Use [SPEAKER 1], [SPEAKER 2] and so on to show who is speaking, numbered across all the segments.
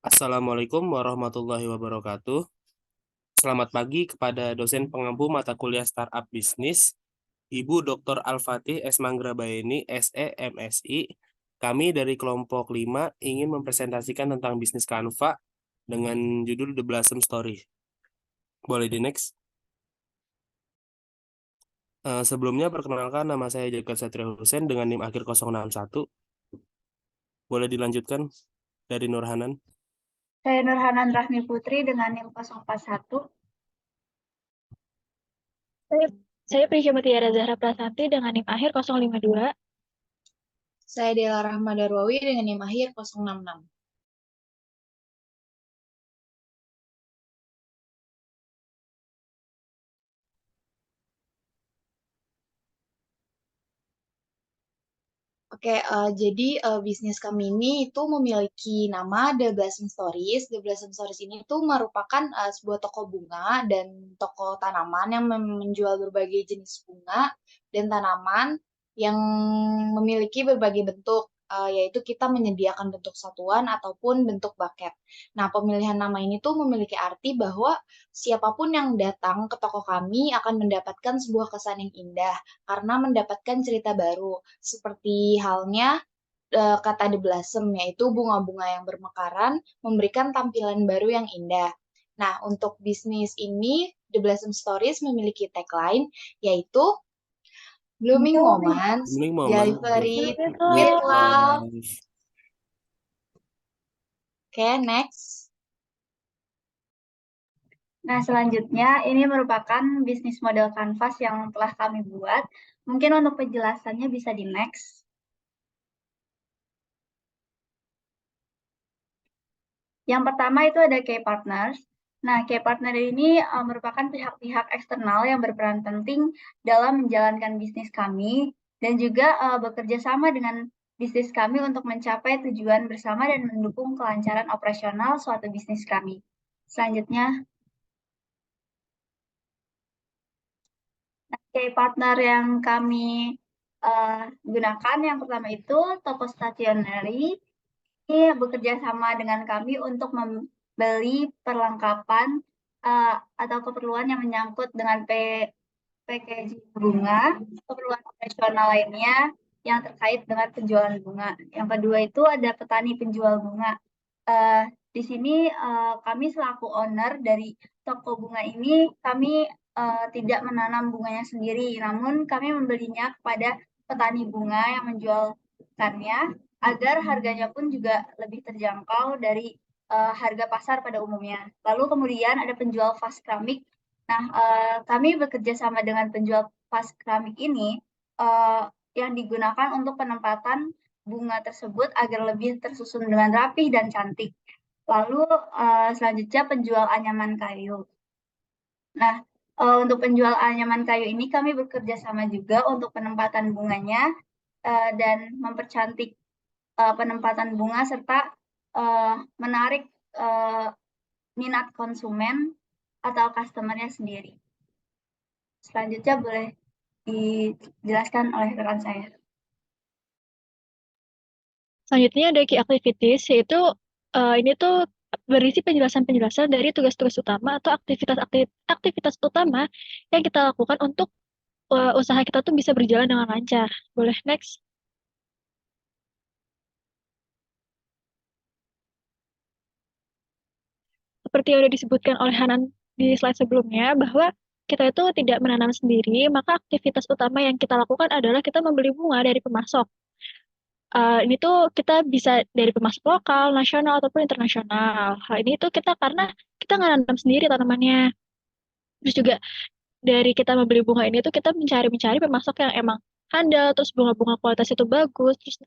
[SPEAKER 1] Assalamualaikum warahmatullahi wabarakatuh. Selamat pagi kepada dosen pengampu mata kuliah Startup Bisnis, Ibu Dr. Al-Fatih S. Manggrabayeni, SE, MSI. Kami dari kelompok 5 ingin mempresentasikan tentang bisnis Canva dengan judul The Blossom Story. Boleh di next? Sebelumnya perkenalkan, nama saya Jaka Satria Hussein dengan NIM akhir 061. Boleh dilanjutkan dari Nurhanan.
[SPEAKER 2] Saya Nurhanan Rahmi Putri dengan NIM 041.
[SPEAKER 3] Saya Prisya Mutiara Zahra Prasanti dengan NIM akhir 052.
[SPEAKER 4] Saya Dela Rahma Darwawi dengan NIM akhir 066. Oke, jadi bisnis kami ini itu memiliki nama The Blossom Stories. The Blossom Stories ini tuh merupakan sebuah toko bunga dan toko tanaman yang menjual berbagai jenis bunga dan tanaman yang memiliki berbagai bentuk, yaitu kita menyediakan bentuk satuan ataupun bentuk buket. Nah, pemilihan nama ini tuh memiliki arti bahwa siapapun yang datang ke toko kami akan mendapatkan sebuah kesan yang indah karena mendapatkan cerita baru. Seperti halnya kata The Blossom, yaitu bunga-bunga yang bermekaran memberikan tampilan baru yang indah. Nah, untuk bisnis ini, The Blossom Stories memiliki tagline, yaitu Blooming Moments, Delivered with Love. Oke, next.
[SPEAKER 2] Nah, selanjutnya ini merupakan bisnis model Canvas yang telah kami buat. Mungkin untuk penjelasannya bisa di next. Yang pertama itu ada key partners. Nah, key partner ini merupakan pihak-pihak eksternal yang berperan penting dalam menjalankan bisnis kami dan juga bekerja sama dengan bisnis kami untuk mencapai tujuan bersama dan mendukung kelancaran operasional suatu bisnis kami. Selanjutnya, key partner yang kami gunakan yang pertama itu toko stationery. Ini bekerja sama dengan kami untuk membeli perlengkapan atau keperluan yang menyangkut dengan packaging bunga, keperluan operasional lainnya yang terkait dengan penjualan bunga. Yang kedua itu ada petani penjual bunga. Di sini kami selaku owner dari toko bunga ini, kami tidak menanam bunganya sendiri, namun kami membelinya kepada petani bunga yang menjualkannya agar harganya pun juga lebih terjangkau dari harga pasar pada umumnya. Lalu kemudian ada penjual vas keramik. Nah, kami bekerja sama dengan penjual vas keramik ini yang digunakan untuk penempatan bunga tersebut agar lebih tersusun dengan rapih dan cantik. Lalu selanjutnya penjual anyaman kayu. Nah, untuk penjual anyaman kayu ini kami bekerja sama juga untuk penempatan bunganya dan mempercantik penempatan bunga serta menarik minat konsumen atau customer-nya sendiri. Selanjutnya boleh dijelaskan oleh rekan saya.
[SPEAKER 3] Selanjutnya ada key activities, yaitu ini tuh berisi penjelasan-penjelasan dari tugas-tugas utama atau aktivitas utama yang kita lakukan untuk usaha kita tuh bisa berjalan dengan lancar. Boleh next? Seperti yang sudah disebutkan oleh Hanan di slide sebelumnya, bahwa kita itu tidak menanam sendiri, maka aktivitas utama yang kita lakukan adalah kita membeli bunga dari pemasok. Ini tuh kita bisa dari pemasok lokal, nasional, ataupun internasional. Hal ini tuh kita karena kita nggak nanam sendiri tanamannya. Terus juga dari kita membeli bunga ini tuh kita mencari pemasok yang emang handal, terus bunga-bunga kualitas itu bagus, terus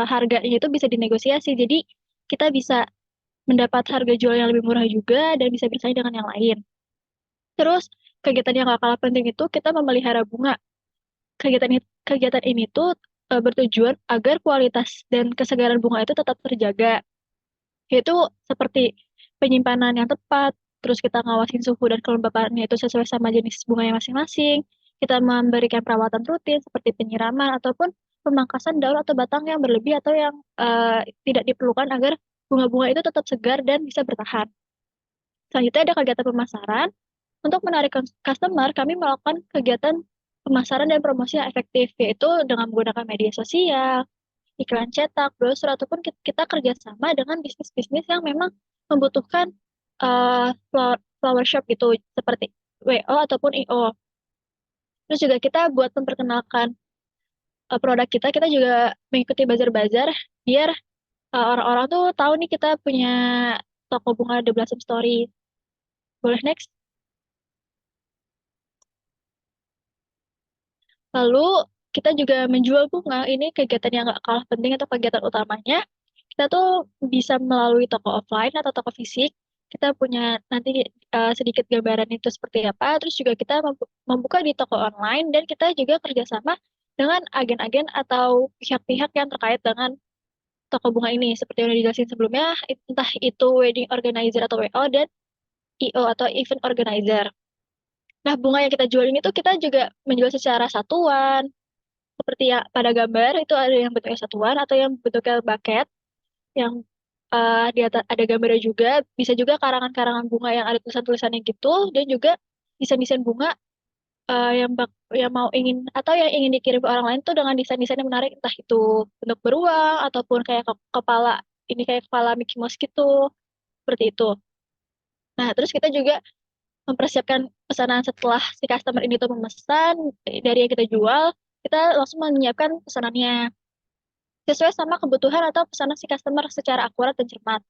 [SPEAKER 3] harganya itu bisa dinegosiasi. Jadi kita bisa mendapat harga jual yang lebih murah juga dan bisa bersaing dengan yang lain. Terus kegiatan yang gak kalah penting itu kita memelihara bunga. Kegiatan ini tuh bertujuan agar kualitas dan kesegaran bunga itu tetap terjaga. Yaitu seperti penyimpanan yang tepat, terus kita ngawasin suhu dan kelembapannya itu sesuai sama jenis bunganya masing-masing. Kita memberikan perawatan rutin seperti penyiraman ataupun pemangkasan daun atau batang yang berlebih atau yang tidak diperlukan agar bunga-bunga itu tetap segar dan bisa bertahan. Selanjutnya ada kegiatan pemasaran. Untuk menarik customer, kami melakukan kegiatan pemasaran dan promosi yang efektif, yaitu dengan menggunakan media sosial, iklan cetak, brosur, ataupun kita kerjasama dengan bisnis-bisnis yang memang membutuhkan flower shop gitu, seperti WO ataupun IO. Terus juga kita buat memperkenalkan produk kita juga mengikuti bazar-bazar, biar orang-orang tuh tahu nih kita punya toko bunga The Blossom Story. Boleh next? Lalu kita juga menjual bunga, ini kegiatan yang nggak kalah penting atau kegiatan utamanya. Kita tuh bisa melalui toko offline atau toko fisik. Kita punya nanti sedikit gambaran itu seperti apa. Terus juga kita membuka di toko online dan kita juga kerjasama dengan agen-agen atau pihak-pihak yang terkait dengan toko bunga ini. Seperti yang udah dijelasin sebelumnya, entah itu wedding organizer atau WO dan IO atau event organizer. Nah, bunga yang kita jual ini tuh kita juga menjual secara satuan, seperti ya pada gambar itu ada yang bentuknya satuan atau yang bentuknya buket, yang di atas ada gambarnya juga, bisa juga karangan-karangan bunga yang ada tulisan-tulisannya gitu, dan juga desain-desain bunga yang mau ingin atau yang ingin dikirim ke orang lain tuh dengan desain-desain yang menarik, entah itu bentuk beruang ataupun kayak kepala, ini kayak kepala Mickey Mouse gitu, seperti itu. Nah, terus kita juga mempersiapkan pesanan setelah si customer ini tuh memesan dari yang kita jual, kita langsung menyiapkan pesanannya sesuai sama kebutuhan atau pesanan si customer secara akurat dan cermat.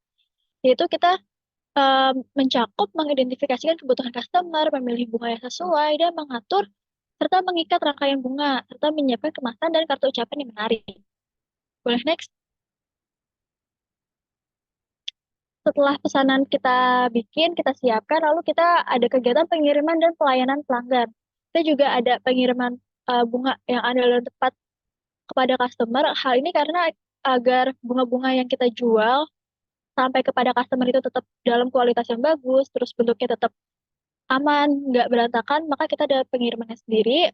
[SPEAKER 3] Yaitu kita mencakup, mengidentifikasikan kebutuhan customer, memilih bunga yang sesuai, dan mengatur serta mengikat rangkaian bunga, serta menyiapkan kemasan dan kartu ucapan yang menarik. Boleh next? Setelah pesanan kita bikin, kita siapkan, lalu kita ada kegiatan pengiriman dan pelayanan pelanggan. Kita juga ada pengiriman bunga yang adil dan tepat kepada customer. Hal ini karena agar bunga-bunga yang kita jual sampai kepada customer itu tetap dalam kualitas yang bagus, terus bentuknya tetap aman, nggak berantakan, maka kita ada pengirimannya sendiri.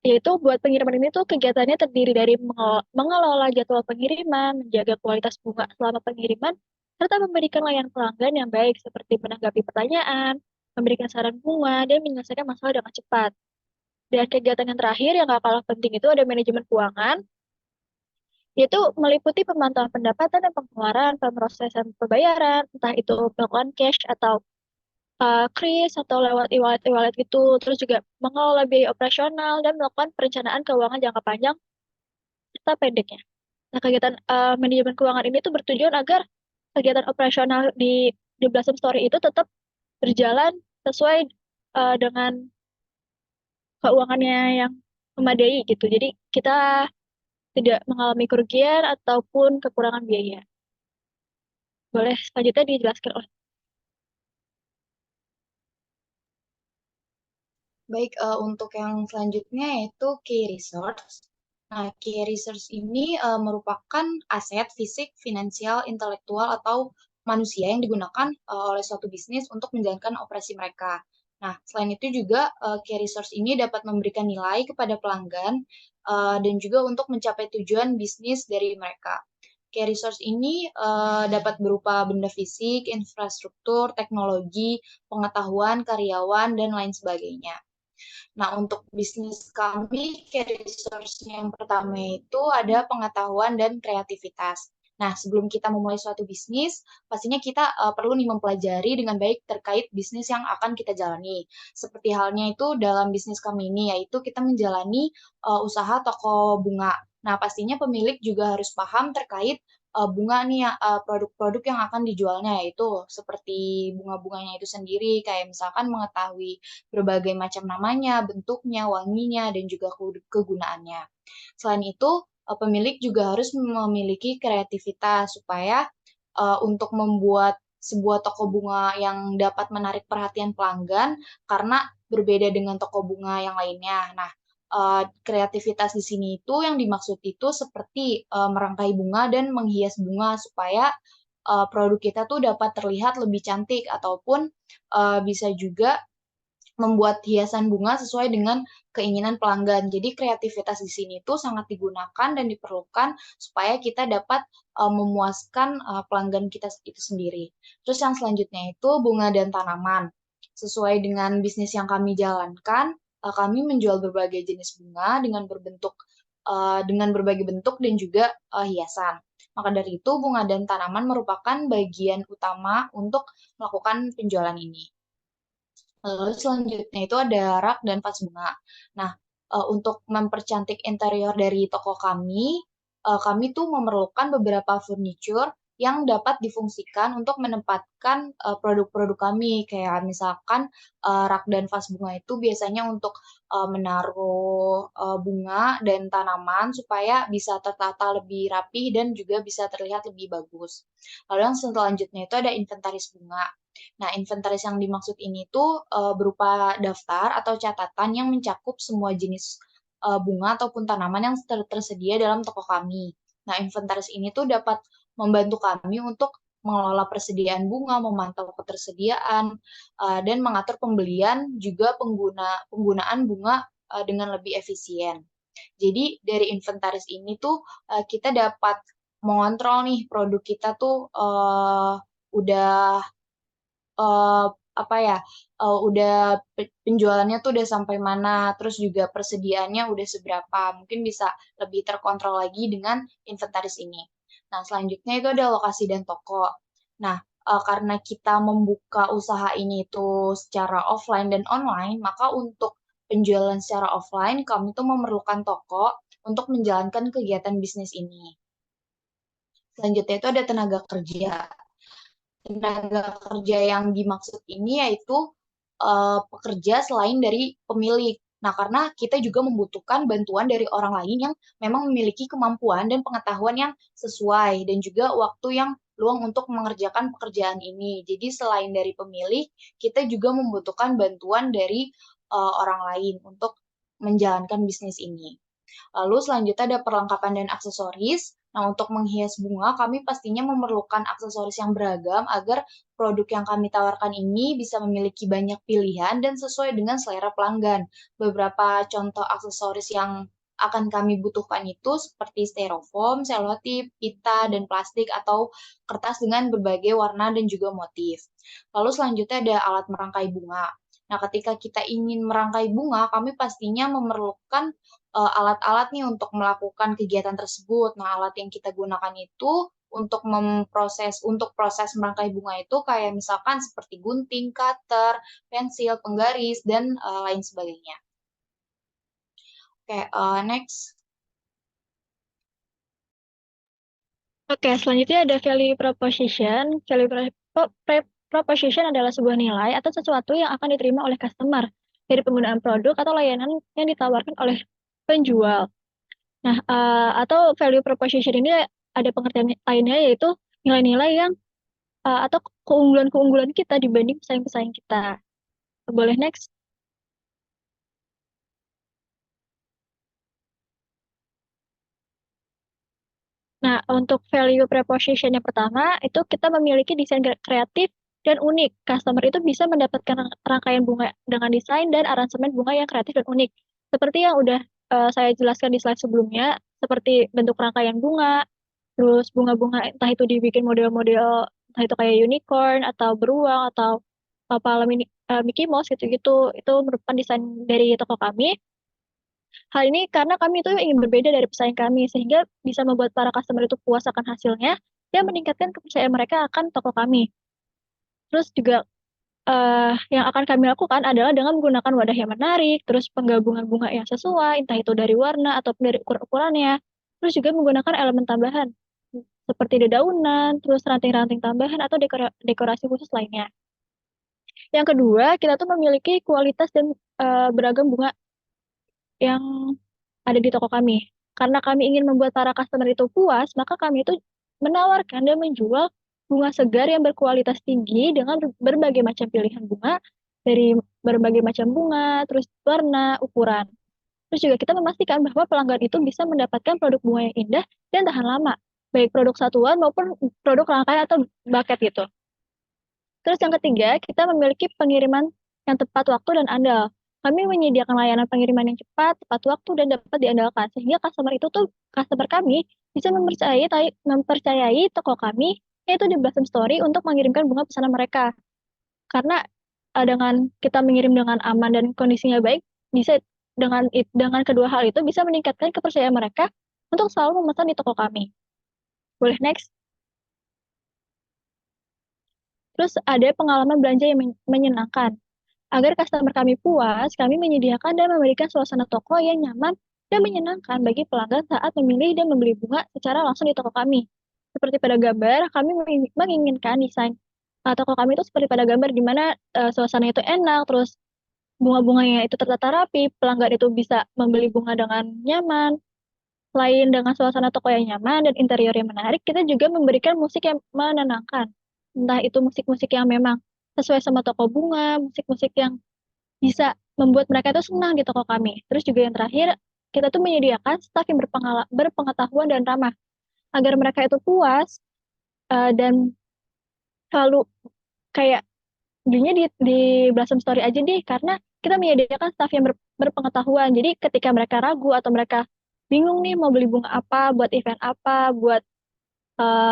[SPEAKER 3] Yaitu buat pengiriman ini tuh kegiatannya terdiri dari mengelola jadwal pengiriman, menjaga kualitas bunga selama pengiriman, serta memberikan layanan pelanggan yang baik seperti menanggapi pertanyaan, memberikan saran bunga, dan menyelesaikan masalah dengan cepat. Dan kegiatan yang terakhir yang gak kalah penting itu ada manajemen keuangan, yaitu meliputi pemantauan pendapatan dan pengeluaran, pemrosesan pembayaran, entah itu melakukan cash atau kris atau lewat e-wallet gitu, terus juga mengelola biaya operasional dan melakukan perencanaan keuangan jangka panjang serta pendeknya. Nah, kegiatan manajemen keuangan ini tuh bertujuan agar kegiatan operasional di Blossom Story itu tetap berjalan sesuai dengan keuangannya yang memadai gitu. Jadi kita tidak mengalami kerugian ataupun kekurangan biaya. Boleh selanjutnya dijelaskan oleh.
[SPEAKER 4] Baik, untuk yang selanjutnya yaitu key resource. Nah, key resource ini merupakan aset fisik, finansial, intelektual, atau manusia yang digunakan oleh suatu bisnis untuk menjalankan operasi mereka. Nah, selain itu juga key resource ini dapat memberikan nilai kepada pelanggan dan juga untuk mencapai tujuan bisnis dari mereka. Key resource ini dapat berupa benda fisik, infrastruktur, teknologi, pengetahuan, karyawan, dan lain sebagainya. Nah, untuk bisnis kami, key resource yang pertama itu ada pengetahuan dan kreativitas. Nah, sebelum kita memulai suatu bisnis, pastinya kita perlu nih mempelajari dengan baik terkait bisnis yang akan kita jalani. Seperti halnya itu dalam bisnis kami ini, yaitu kita menjalani usaha toko bunga. Nah, pastinya pemilik juga harus paham terkait bunga nih produk-produk yang akan dijualnya, yaitu seperti bunga-bunganya itu sendiri, kayak misalkan mengetahui berbagai macam namanya, bentuknya, wanginya, dan juga kegunaannya. Selain itu, pemilik juga harus memiliki kreativitas supaya untuk membuat sebuah toko bunga yang dapat menarik perhatian pelanggan karena berbeda dengan toko bunga yang lainnya. Nah, kreativitas di sini itu yang dimaksud itu seperti merangkai bunga dan menghias bunga supaya produk kita tuh dapat terlihat lebih cantik ataupun bisa juga membuat hiasan bunga sesuai dengan keinginan pelanggan. Jadi kreativitas di sini tuh sangat digunakan dan diperlukan supaya kita dapat memuaskan pelanggan kita itu sendiri. Terus yang selanjutnya itu bunga dan tanaman. Sesuai dengan bisnis yang kami jalankan, kami menjual berbagai jenis bunga dengan berbagai bentuk dan juga hiasan. Maka dari itu, bunga dan tanaman merupakan bagian utama untuk melakukan penjualan ini. Lalu selanjutnya itu ada rak dan vas bunga. Nah, untuk mempercantik interior dari toko kami tuh memerlukan beberapa furniture yang dapat difungsikan untuk menempatkan produk-produk kami. Kayak misalkan rak dan vas bunga itu biasanya untuk menaruh bunga dan tanaman supaya bisa tertata lebih rapi dan juga bisa terlihat lebih bagus. Lalu yang selanjutnya itu ada inventaris bunga. Nah, inventaris yang dimaksud ini tuh berupa daftar atau catatan yang mencakup semua jenis bunga ataupun tanaman yang tersedia dalam toko kami. Nah, inventaris ini tuh dapat membantu kami untuk mengelola persediaan bunga, memantau ketersediaan, dan mengatur pembelian juga penggunaan bunga dengan lebih efisien. Jadi dari inventaris ini tuh kita dapat mengontrol nih produk kita tuh udah udah penjualannya tuh udah sampai mana, terus juga persediaannya udah seberapa, mungkin bisa lebih terkontrol lagi dengan inventaris ini. Nah, selanjutnya itu ada lokasi dan toko. Nah, karena kita membuka usaha ini itu secara offline dan online, maka untuk penjualan secara offline, kami tuh memerlukan toko untuk menjalankan kegiatan bisnis ini. Selanjutnya itu ada tenaga kerja. Tenaga kerja yang dimaksud ini yaitu pekerja selain dari pemilik. Nah, karena kita juga membutuhkan bantuan dari orang lain yang memang memiliki kemampuan dan pengetahuan yang sesuai dan juga waktu yang luang untuk mengerjakan pekerjaan ini. Jadi selain dari pemilik, kita juga membutuhkan bantuan dari orang lain untuk menjalankan bisnis ini. Lalu selanjutnya ada perlengkapan dan aksesoris. Nah, untuk menghias bunga, kami pastinya memerlukan aksesoris yang beragam agar produk yang kami tawarkan ini bisa memiliki banyak pilihan dan sesuai dengan selera pelanggan. Beberapa contoh aksesoris yang akan kami butuhkan itu seperti styrofoam, selotip, pita, dan plastik atau kertas dengan berbagai warna dan juga motif. Lalu selanjutnya ada alat merangkai bunga. Nah, ketika kita ingin merangkai bunga, kami pastinya memerlukan alat-alat nih untuk melakukan kegiatan tersebut. Nah, alat yang kita gunakan itu untuk proses merangkai bunga itu kayak misalkan seperti gunting, cutter, pensil, penggaris, dan lain sebagainya. Oke, next.
[SPEAKER 3] Oke, selanjutnya ada value proposition. Proposition adalah sebuah nilai atau sesuatu yang akan diterima oleh customer dari penggunaan produk atau layanan yang ditawarkan oleh penjual. Nah, atau value proposition ini ada pengertian lainnya yaitu nilai-nilai yang atau keunggulan-keunggulan kita dibanding pesaing-pesaing kita. Boleh next? Nah, untuk value proposition yang pertama, itu kita memiliki desain kreatif dan unik. Customer itu bisa mendapatkan rangkaian bunga dengan desain dan aransemen bunga yang kreatif dan unik. Seperti yang udah saya jelaskan di slide sebelumnya, seperti bentuk rangkaian bunga, terus bunga-bunga entah itu dibikin model-model, entah itu kayak unicorn, atau beruang, atau kepala Mickey Mouse gitu-gitu. Itu merupakan desain dari toko kami. Hal ini karena kami itu ingin berbeda dari pesaing kami, sehingga bisa membuat para customer itu puas akan hasilnya dan meningkatkan kepercayaan mereka akan toko kami. Terus juga yang akan kami lakukan adalah dengan menggunakan wadah yang menarik, terus penggabungan bunga yang sesuai, entah itu dari warna ataupun dari ukurannya. Terus juga menggunakan elemen tambahan, seperti dedaunan, terus ranting-ranting tambahan, atau dekorasi khusus lainnya. Yang kedua, kita tuh memiliki kualitas dan beragam bunga yang ada di toko kami. Karena kami ingin membuat para customer itu puas, maka kami itu menawarkan dan menjual bunga segar yang berkualitas tinggi dengan berbagai macam pilihan bunga, dari berbagai macam bunga, terus warna, ukuran. Terus juga kita memastikan bahwa pelanggan itu bisa mendapatkan produk bunga yang indah dan tahan lama, baik produk satuan maupun produk rangkaian atau buket gitu. Terus yang ketiga, kita memiliki pengiriman yang tepat waktu dan andal. Kami menyediakan layanan pengiriman yang cepat, tepat waktu, dan dapat diandalkan, sehingga customer kami bisa mempercayai toko kami, yaitu di Blossom Story, untuk mengirimkan bunga pesanan mereka. Karena dengan kita mengirim dengan aman dan kondisinya baik, bisa dengan kedua hal itu bisa meningkatkan kepercayaan mereka untuk selalu memesan di toko kami. Boleh next? Terus ada pengalaman belanja yang menyenangkan. Agar customer kami puas, kami menyediakan dan memberikan suasana toko yang nyaman dan menyenangkan bagi pelanggan saat memilih dan membeli bunga secara langsung di toko kami. Seperti pada gambar, kami menginginkan desain toko kami itu seperti pada gambar, di mana suasana itu enak, terus bunga-bunganya itu tertata rapi, pelanggan itu bisa membeli bunga dengan nyaman. Selain dengan suasana toko yang nyaman dan interior yang menarik, kita juga memberikan musik yang menenangkan. Entah itu musik-musik yang memang sesuai sama toko bunga, musik-musik yang bisa membuat mereka itu senang di toko kami. Terus juga yang terakhir, kita tuh menyediakan staf yang berpengetahuan dan ramah, agar mereka itu puas dan selalu kayak belinya di Blossom Story aja deh, karena kita menyediakan staf yang berpengetahuan. Jadi ketika mereka ragu atau mereka bingung nih mau beli bunga apa, buat event apa, buat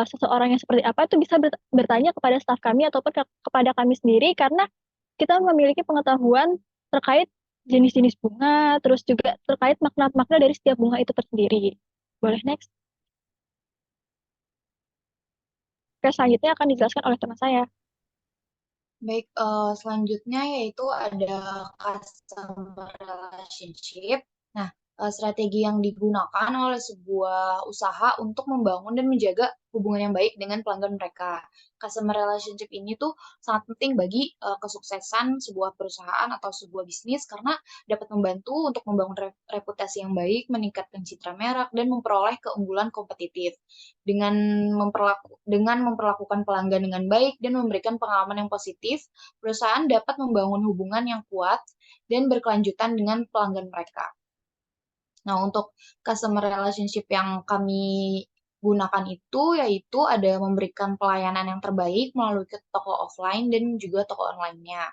[SPEAKER 3] seseorang yang seperti apa, itu bisa bertanya kepada staf kami ataupun kepada kami sendiri, karena kita memiliki pengetahuan terkait jenis-jenis bunga, terus juga terkait makna-makna dari setiap bunga itu tersendiri. Boleh next? Oke, selanjutnya akan dijelaskan oleh teman saya.
[SPEAKER 4] Baik, selanjutnya yaitu ada customer relationship. Nah, strategi yang digunakan oleh sebuah usaha untuk membangun dan menjaga hubungan yang baik dengan pelanggan mereka. Customer relationship ini tuh sangat penting bagi kesuksesan sebuah perusahaan atau sebuah bisnis, karena dapat membantu untuk membangun reputasi yang baik, meningkatkan citra merek, dan memperoleh keunggulan kompetitif. Dengan memperlakukan pelanggan dengan baik dan memberikan pengalaman yang positif, perusahaan dapat membangun hubungan yang kuat dan berkelanjutan dengan pelanggan mereka. Nah, untuk customer relationship yang kami gunakan itu yaitu ada memberikan pelayanan yang terbaik melalui toko offline dan juga toko online-nya.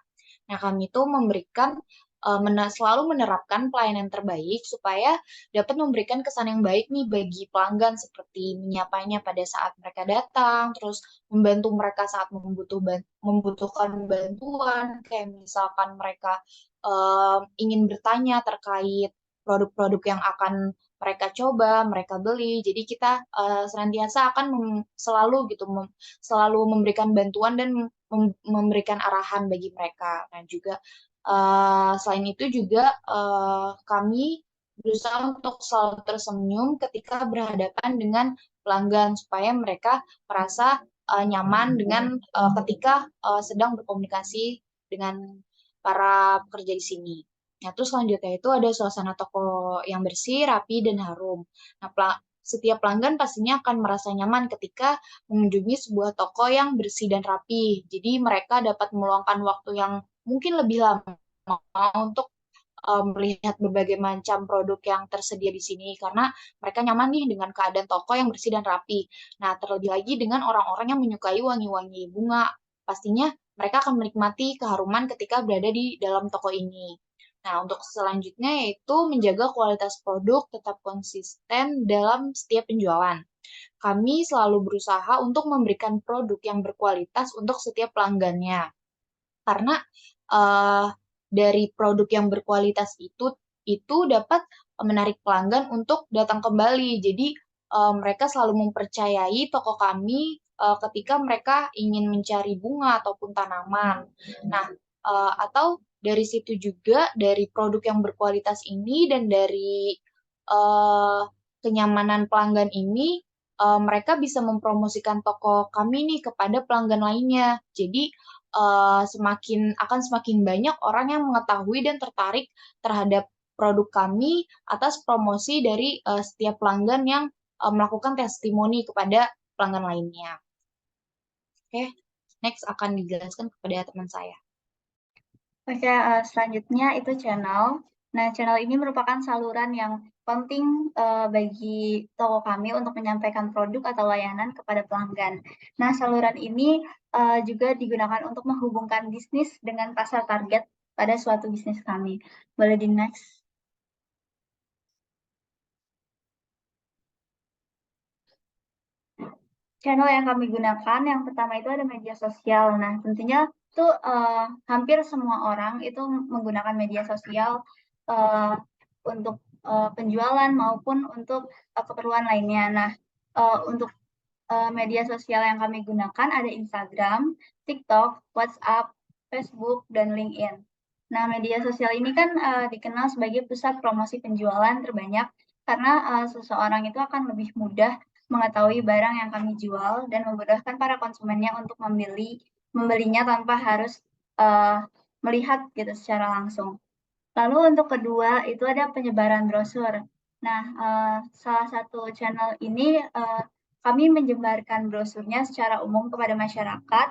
[SPEAKER 4] Nah, kami itu memberikan selalu menerapkan pelayanan terbaik supaya dapat memberikan kesan yang baik nih bagi pelanggan, seperti menyapanya pada saat mereka datang, terus membantu mereka saat membutuhkan bantuan, kayak misalkan mereka ingin bertanya terkait produk-produk yang akan mereka coba, mereka beli. Jadi kita senantiasa akan selalu memberikan bantuan dan memberikan arahan bagi mereka. Nah, juga selain itu juga kami berusaha untuk selalu tersenyum ketika berhadapan dengan pelanggan supaya mereka merasa nyaman dengan ketika sedang berkomunikasi dengan para pekerja di sini. Nah, terus selanjutnya itu ada suasana toko yang bersih, rapi, dan harum. Nah, setiap pelanggan pastinya akan merasa nyaman ketika mengunjungi sebuah toko yang bersih dan rapi. Jadi mereka dapat meluangkan waktu yang mungkin lebih lama untuk melihat berbagai macam produk yang tersedia di sini, karena mereka nyaman nih dengan keadaan toko yang bersih dan rapi. Nah, terlebih lagi dengan orang-orang yang menyukai wangi-wangi bunga, pastinya mereka akan menikmati keharuman ketika berada di dalam toko ini. Nah, untuk selanjutnya yaitu menjaga kualitas produk tetap konsisten dalam setiap penjualan. Kami selalu berusaha untuk memberikan produk yang berkualitas untuk setiap pelanggannya. Karena dari produk yang berkualitas itu dapat menarik pelanggan untuk datang kembali. Jadi mereka selalu mempercayai toko kami ketika mereka ingin mencari bunga ataupun tanaman. Nah, atau dari situ juga, dari produk yang berkualitas ini dan dari kenyamanan pelanggan ini, mereka bisa mempromosikan toko kami nih kepada pelanggan lainnya. Jadi akan semakin banyak orang yang mengetahui dan tertarik terhadap produk kami atas promosi dari setiap pelanggan yang melakukan testimoni kepada pelanggan lainnya. Oke, next akan dijelaskan kepada teman saya.
[SPEAKER 2] Oke, selanjutnya itu channel. Nah, channel ini merupakan saluran yang penting bagi toko kami untuk menyampaikan produk atau layanan kepada pelanggan. Nah, saluran ini juga digunakan untuk menghubungkan bisnis dengan pasar target pada suatu bisnis kami. Boleh di next. Channel yang kami gunakan yang pertama itu ada media sosial. Nah, tentunya itu hampir semua orang itu menggunakan media sosial untuk penjualan maupun untuk keperluan lainnya. Nah, untuk media sosial yang kami gunakan ada Instagram, TikTok, WhatsApp, Facebook, dan LinkedIn. Nah, media sosial ini kan dikenal sebagai pusat promosi penjualan terbanyak karena seseorang itu akan lebih mudah mengetahui barang yang kami jual dan memudahkan para konsumennya untuk membelinya tanpa harus melihat gitu secara langsung. Lalu untuk kedua itu ada penyebaran brosur. Nah, salah satu channel ini kami menyebarkan brosurnya secara umum kepada masyarakat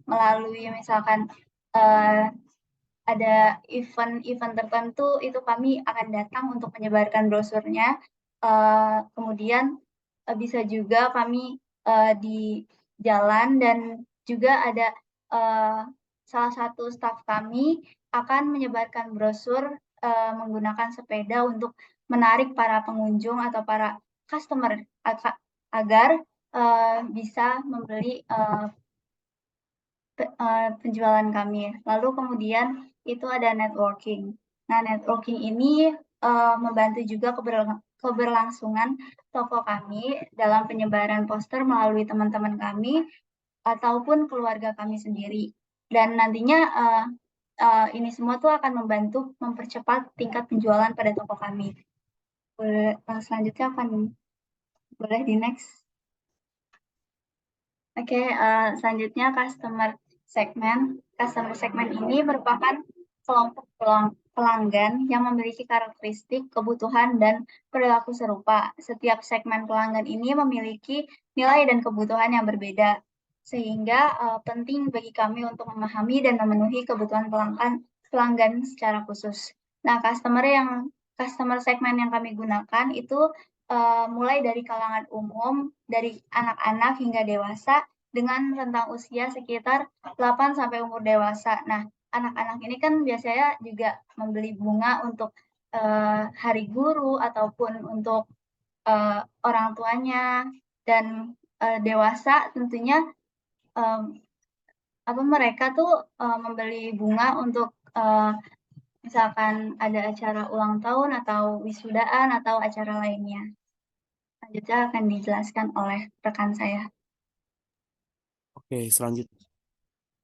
[SPEAKER 2] melalui misalkan ada event-event tertentu itu kami akan datang untuk menyebarkan brosurnya. Kemudian bisa juga kami di jalan dan juga ada salah satu staf kami akan menyebarkan brosur menggunakan sepeda untuk menarik para pengunjung atau para customer agar bisa membeli penjualan kami. Lalu kemudian itu ada networking. Nah, networking ini membantu juga keberlangsungan toko kami dalam penyebaran poster melalui teman-teman kami ataupun keluarga kami sendiri. Dan nantinya ini semua tuh akan membantu mempercepat tingkat penjualan pada toko kami. Selanjutnya boleh di next. Oke, selanjutnya customer segment. Customer segment ini merupakan kelompok pelanggan yang memiliki karakteristik, kebutuhan, dan perilaku serupa. Setiap segmen pelanggan ini memiliki nilai dan kebutuhan yang berbeda, sehingga penting bagi kami untuk memahami dan memenuhi kebutuhan pelanggan secara khusus. Nah, customer segmen yang kami gunakan itu mulai dari kalangan umum, dari anak-anak hingga dewasa, dengan rentang usia sekitar 8 sampai umur dewasa. Nah, anak-anak ini kan biasanya juga membeli bunga untuk hari guru ataupun untuk orang tuanya, dan dewasa tentunya mereka tuh membeli bunga untuk misalkan ada acara ulang tahun atau wisudaan atau acara lainnya. Selanjutnya akan dijelaskan oleh rekan saya.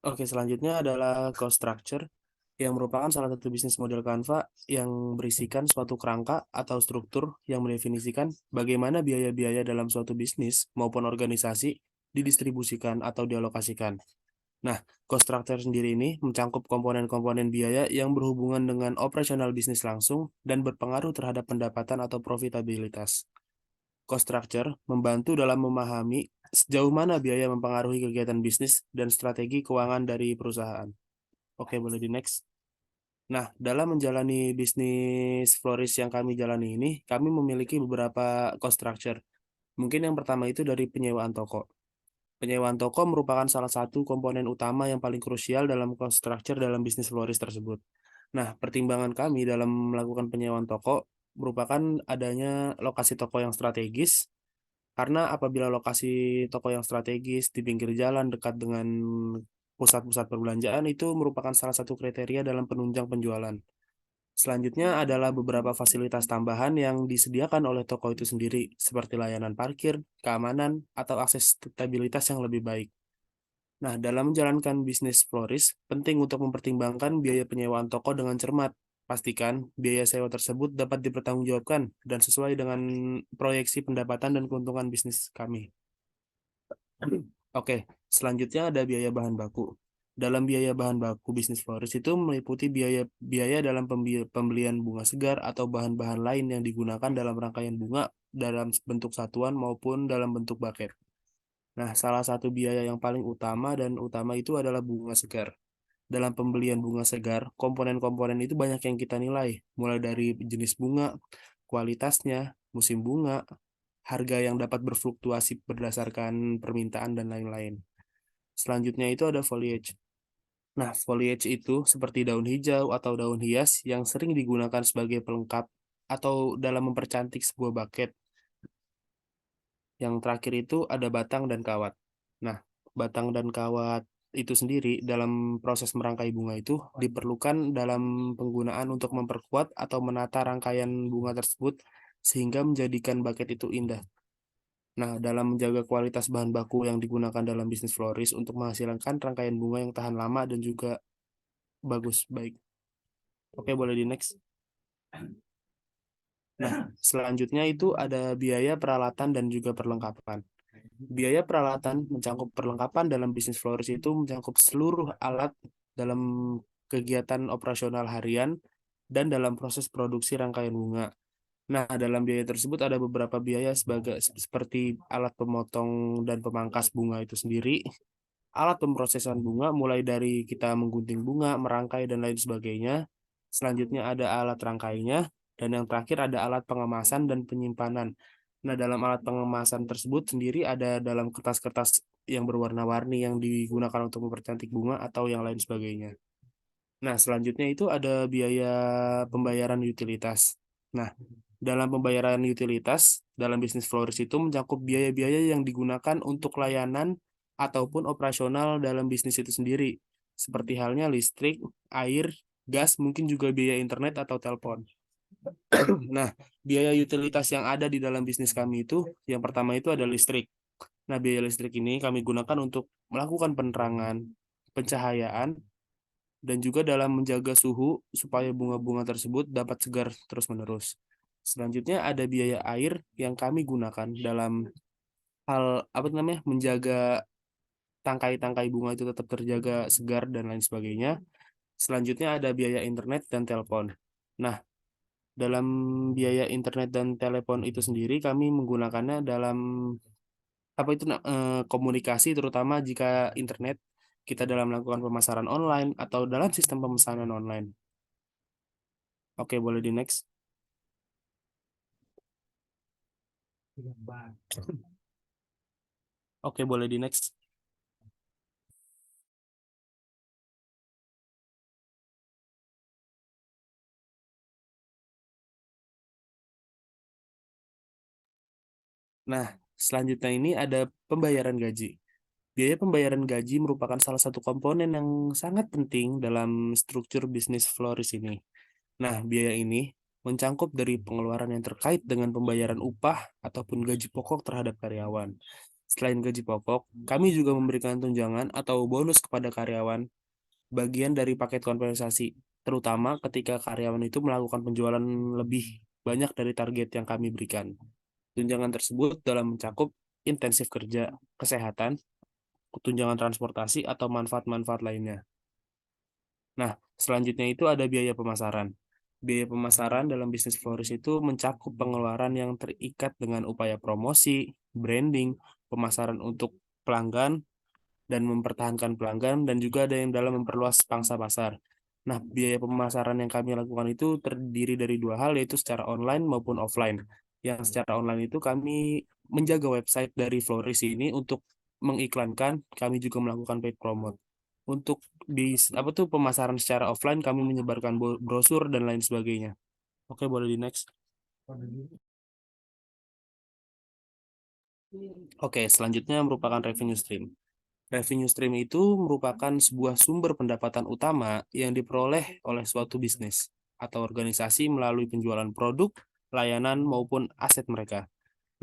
[SPEAKER 1] Selanjutnya adalah cost structure yang merupakan salah satu bisnis model Canva yang berisikan suatu kerangka atau struktur yang mendefinisikan bagaimana biaya-biaya dalam suatu bisnis maupun organisasi didistribusikan atau dialokasikan. Nah, cost structure sendiri ini mencangkup komponen-komponen biaya yang berhubungan dengan operasional bisnis langsung dan berpengaruh terhadap pendapatan atau profitabilitas. Cost structure membantu dalam memahami sejauh mana biaya mempengaruhi kegiatan bisnis dan strategi keuangan dari perusahaan. Oke, boleh di next. Nah, dalam menjalani bisnis flourish yang kami jalani ini, kami memiliki beberapa cost structure. Mungkin yang pertama itu dari penyewaan toko. Penyewaan toko merupakan salah satu komponen utama yang paling krusial dalam cost structure dalam bisnis flourish tersebut. Nah, pertimbangan kami dalam melakukan penyewaan toko merupakan adanya lokasi toko yang strategis, karena apabila lokasi toko yang strategis di pinggir jalan dekat dengan pusat-pusat perbelanjaan itu merupakan salah satu kriteria dalam penunjang penjualan. Selanjutnya adalah beberapa fasilitas tambahan yang disediakan oleh toko itu sendiri, seperti layanan parkir, keamanan, atau akses stabilitas yang lebih baik. Nah, dalam menjalankan bisnis flourish, penting untuk mempertimbangkan biaya penyewaan toko dengan cermat. Pastikan biaya sewa tersebut dapat dipertanggungjawabkan dan sesuai dengan proyeksi pendapatan dan keuntungan bisnis kami. Oke, selanjutnya ada biaya bahan baku. Dalam biaya bahan baku bisnis flourish itu meliputi biaya dalam pembelian bunga segar atau bahan-bahan lain yang digunakan dalam rangkaian bunga dalam bentuk satuan maupun dalam bentuk buket. Nah, salah satu biaya yang paling utama itu adalah bunga segar. Dalam pembelian bunga segar, komponen-komponen itu banyak yang kita nilai, mulai dari jenis bunga, kualitasnya, musim bunga, harga yang dapat berfluktuasi berdasarkan permintaan, dan lain-lain. Selanjutnya itu ada foliage. Nah, foliage itu seperti daun hijau atau daun hias yang sering digunakan sebagai pelengkap atau dalam mempercantik sebuah buket. Yang terakhir itu ada batang dan kawat. Nah, batang dan kawat itu sendiri dalam proses merangkai bunga itu diperlukan dalam penggunaan untuk memperkuat atau menata rangkaian bunga tersebut sehingga menjadikan buket itu indah. Nah, dalam menjaga kualitas bahan baku yang digunakan dalam bisnis florist untuk menghasilkan rangkaian bunga yang tahan lama dan juga baik. Oke, boleh di next. Nah, selanjutnya itu ada biaya peralatan dan juga perlengkapan. Biaya peralatan mencakup perlengkapan dalam bisnis florist itu mencakup seluruh alat dalam kegiatan operasional harian dan dalam proses produksi rangkaian bunga. Nah, dalam biaya tersebut ada beberapa biaya seperti alat pemotong dan pemangkas bunga itu sendiri, alat pemrosesan bunga mulai dari kita menggunting bunga, merangkai dan lain sebagainya. Selanjutnya ada alat rangkainya dan yang terakhir ada alat pengemasan dan penyimpanan. Nah, dalam alat pengemasan tersebut sendiri ada dalam kertas-kertas yang berwarna-warni yang digunakan untuk mempercantik bunga atau yang lain sebagainya. Nah, selanjutnya itu ada biaya pembayaran utilitas. Nah, dalam pembayaran utilitas, dalam bisnis florist itu mencakup biaya-biaya yang digunakan untuk layanan ataupun operasional dalam bisnis itu sendiri, seperti halnya listrik, air, gas, mungkin juga biaya internet atau telepon. Nah, biaya utilitas yang ada di dalam bisnis kami itu, yang pertama itu ada listrik. Nah, biaya listrik ini kami gunakan untuk melakukan penerangan, pencahayaan, dan juga dalam menjaga suhu supaya bunga-bunga tersebut dapat segar terus-menerus. Selanjutnya ada biaya air yang kami gunakan dalam hal menjaga tangkai-tangkai bunga itu tetap terjaga segar dan lain sebagainya. Selanjutnya ada biaya internet dan telepon. Nah, dalam biaya internet dan telepon itu sendiri kami menggunakannya dalam komunikasi, terutama jika internet kita dalam melakukan pemasaran online atau dalam sistem pemesanan online. Oke, boleh di next. Oke, boleh di next. Nah, selanjutnya ini ada pembayaran gaji. Biaya pembayaran gaji merupakan salah satu komponen yang sangat penting dalam struktur bisnis florist ini. Nah, biaya ini mencangkup dari pengeluaran yang terkait dengan pembayaran upah ataupun gaji pokok terhadap karyawan. Selain gaji pokok, kami juga memberikan tunjangan atau bonus kepada karyawan, bagian dari paket kompensasi, terutama ketika karyawan itu melakukan penjualan lebih banyak dari target yang kami berikan. Tunjangan tersebut dalam mencakup intensif kerja, kesehatan, tunjangan transportasi, atau manfaat-manfaat lainnya. Nah, selanjutnya itu ada biaya pemasaran. Biaya pemasaran dalam bisnis florist itu mencakup pengeluaran yang terikat dengan upaya promosi, branding, pemasaran untuk pelanggan, dan mempertahankan pelanggan, dan juga ada yang dalam memperluas pangsa pasar. Nah, biaya pemasaran yang kami lakukan itu terdiri dari dua hal, yaitu secara online maupun offline. Yang secara online itu kami menjaga website dari florist ini untuk mengiklankan, kami juga melakukan paid promote. Untuk di pemasaran secara offline kami menyebarkan brosur dan lain sebagainya. Oke, boleh di next. Oke, selanjutnya merupakan revenue stream. Revenue stream itu merupakan sebuah sumber pendapatan utama yang diperoleh oleh suatu bisnis atau organisasi melalui penjualan produk, layanan, maupun aset mereka.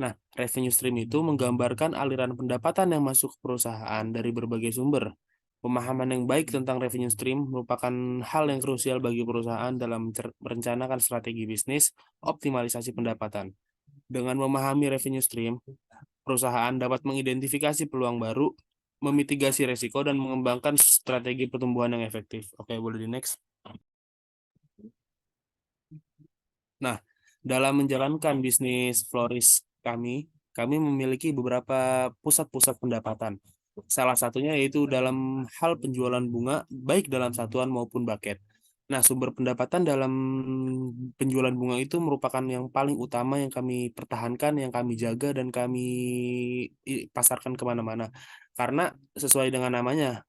[SPEAKER 1] Nah, revenue stream itu menggambarkan aliran pendapatan yang masuk ke perusahaan dari berbagai sumber. Pemahaman yang baik tentang revenue stream merupakan hal yang krusial bagi perusahaan dalam merencanakan strategi bisnis, optimalisasi pendapatan. Dengan memahami revenue stream, perusahaan dapat mengidentifikasi peluang baru, memitigasi risiko, dan mengembangkan strategi pertumbuhan yang efektif. Oke, boleh di next. Nah, dalam menjalankan bisnis florist kami memiliki beberapa pusat-pusat pendapatan. Salah satunya yaitu dalam hal penjualan bunga, baik dalam satuan maupun buket. Nah, sumber pendapatan dalam penjualan bunga itu merupakan yang paling utama yang kami pertahankan, yang kami jaga, dan kami pasarkan kemana-mana. Karena sesuai dengan namanya,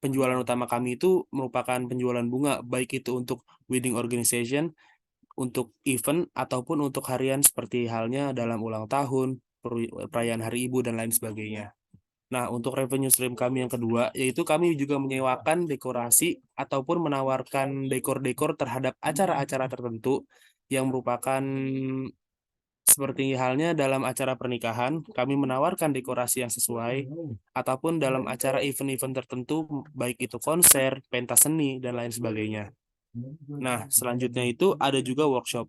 [SPEAKER 1] penjualan utama kami itu merupakan penjualan bunga, baik itu untuk wedding organization, untuk event, ataupun untuk harian seperti halnya dalam ulang tahun, perayaan Hari Ibu, dan lain sebagainya. Nah, untuk revenue stream kami yang kedua, yaitu kami juga menyewakan dekorasi ataupun menawarkan dekor-dekor terhadap acara-acara tertentu yang merupakan seperti halnya dalam acara pernikahan, kami menawarkan dekorasi yang sesuai, ataupun dalam acara event-event tertentu, baik itu konser, pentas seni, dan lain sebagainya. Nah, selanjutnya itu ada juga workshop.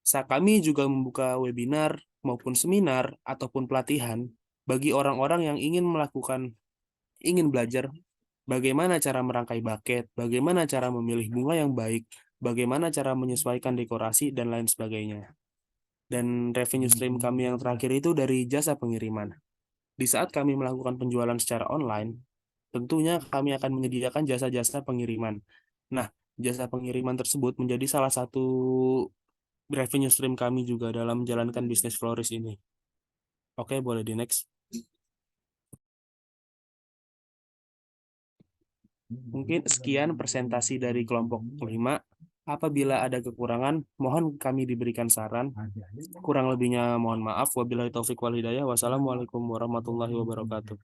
[SPEAKER 1] Kami juga membuka webinar maupun seminar ataupun pelatihan bagi orang-orang yang ingin belajar bagaimana cara merangkai buket, bagaimana cara memilih bunga yang baik, bagaimana cara menyesuaikan dekorasi, dan lain sebagainya. Dan revenue stream kami yang terakhir itu dari jasa pengiriman. Di saat kami melakukan penjualan secara online, tentunya kami akan menyediakan jasa-jasa pengiriman. Nah, jasa pengiriman tersebut menjadi salah satu revenue stream kami juga dalam menjalankan bisnis florist ini. Oke, boleh di next. Mungkin sekian presentasi dari kelompok 5. Apabila ada kekurangan, mohon kami diberikan saran. Kurang lebihnya mohon maaf. Wabillahi taufik wal hidayah. Wassalamualaikum warahmatullahi wabarakatuh.